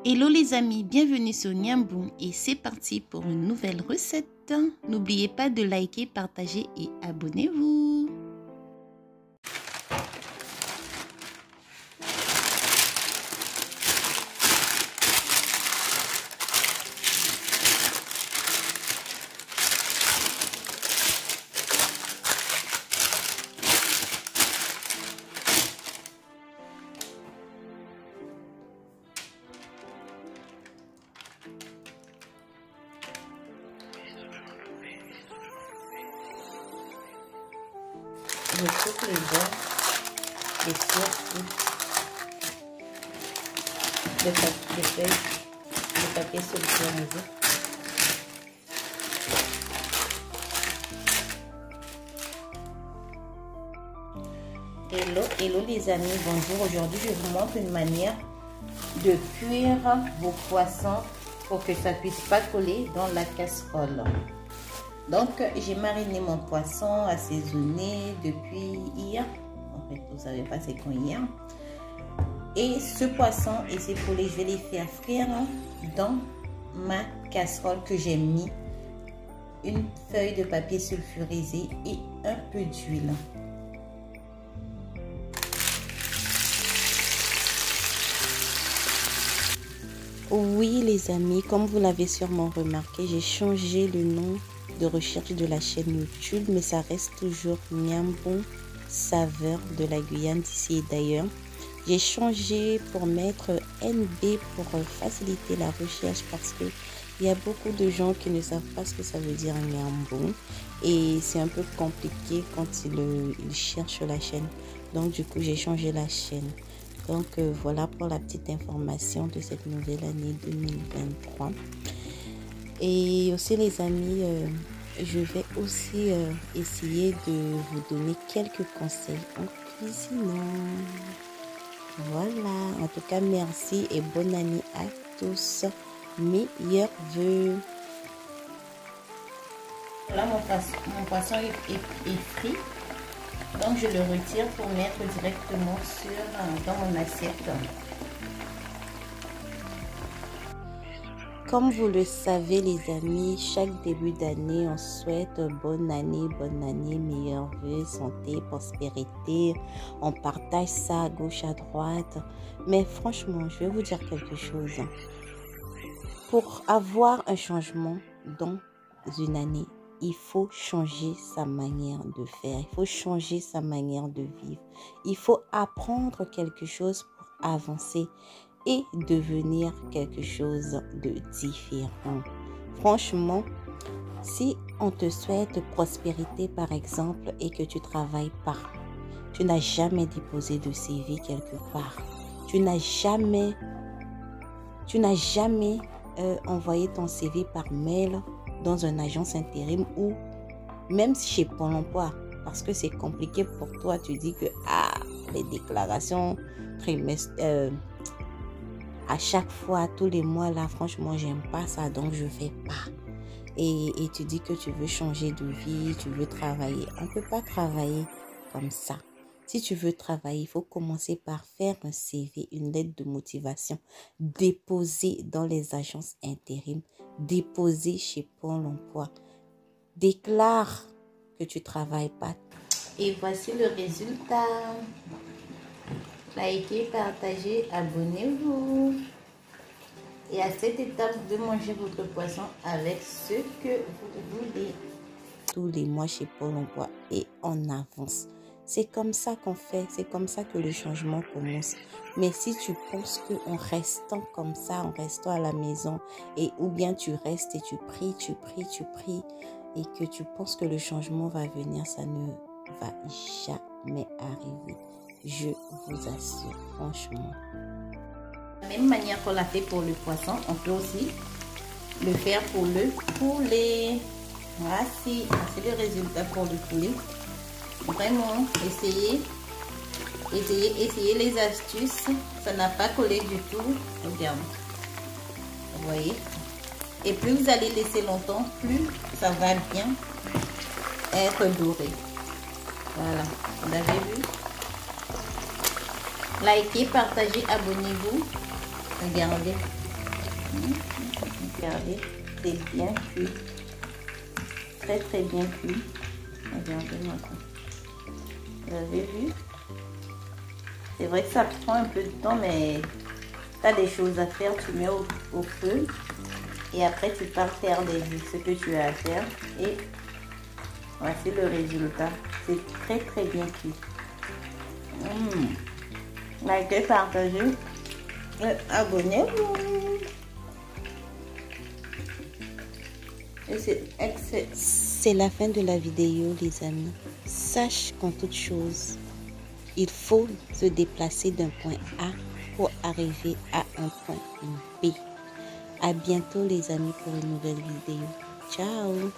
Hello les amis, bienvenue sur Niamboum et c'est parti pour une nouvelle recette. N'oubliez pas de liker, partager et abonnez-vous. Je coupe les bords, les surtout de feuilles de papier sulfurisé. Hello les amis, bonjour. Aujourd'hui je vous montre une manière de cuire vos poissons pour que ça puisse pas coller dans la casserole. Donc, j'ai mariné mon poisson assaisonné depuis hier. En fait, vous savez pas c'est quand hier. Et ce poisson et ces poulets, je vais les faire frire dans ma casserole que j'ai mis une feuille de papier sulfurisé et un peu d'huile. Oui les amis, comme vous l'avez sûrement remarqué, j'ai changé le nom de recherche de la chaîne YouTube, mais ça reste toujours Niamboum saveur de la Guyane d'ici et d'ailleurs. J'ai changé pour mettre NB pour faciliter la recherche parce que il y a beaucoup de gens qui ne savent pas ce que ça veut dire Niamboum et c'est un peu compliqué quand ils cherchent la chaîne. Donc du coup j'ai changé la chaîne. Donc voilà pour la petite information de cette nouvelle année 2023. Et aussi les amis, je vais aussi essayer de vous donner quelques conseils en cuisinant. Voilà, en tout cas merci et bonne année à tous. Meilleurs vœux. Là mon poisson est frit. Donc je le retire pour mettre directement dans mon assiette. Comme vous le savez les amis, chaque début d'année, on souhaite bonne année, meilleurs vœux, santé, prospérité. On partage ça à gauche, à droite. Mais franchement, je vais vous dire quelque chose. Pour avoir un changement dans une année, il faut changer sa manière de faire. Il faut changer sa manière de vivre. Il faut apprendre quelque chose pour avancer et devenir quelque chose de différent. Franchement, si on te souhaite prospérité par exemple et que tu travailles pas, tu n'as jamais déposé de CV quelque part, tu n'as jamais envoyé ton CV par mail dans une agence intérim ou même chez Pôle emploi parce que c'est compliqué pour toi, tu dis que les déclarations trimestrielles à chaque fois, tous les mois, là, franchement, j'aime pas ça, donc je fais pas. Et tu dis que tu veux changer de vie, tu veux travailler. On ne peut pas travailler comme ça. Si tu veux travailler, il faut commencer par faire un CV, une lettre de motivation, déposer dans les agences intérim, déposer chez Pôle emploi. Déclare que tu travailles pas. Et voici le résultat. Likez, partagez, abonnez-vous. Et à cette étape de manger votre poisson avec ce que vous voulez. Tous les mois chez Pôle emploi et on avance. C'est comme ça qu'on fait, c'est comme ça que le changement commence. Mais si tu penses qu'en restant comme ça, en restant à la maison, et ou bien tu restes et tu pries, et que tu penses que le changement va venir, ça ne va jamais arriver. Je vous assure, franchement. De la même manière qu'on l'a fait pour le poisson, on peut aussi le faire pour le poulet. Voici le résultat pour le poulet. Vraiment, essayez les astuces. Ça n'a pas collé du tout. Regarde. Vous voyez? Et plus vous allez laisser longtemps, plus ça va bien être doré. Voilà, vous avez vu? Likez, partagez, abonnez-vous. Regardez. Regardez, c'est bien cuit. Très très bien cuit. Regardez-moi ça. Vous avez vu? C'est vrai que ça prend un peu de temps, mais tu as des choses à faire. Tu mets au feu et après tu pars faire ce que tu as à faire. Et voici le résultat. C'est très très bien cuit. Likez, partagez et abonnez-vous. Et c'est excellent. C'est la fin de la vidéo, les amis. Sache qu'en toute chose, il faut se déplacer d'un point A pour arriver à un point B. À bientôt, les amis, pour une nouvelle vidéo. Ciao!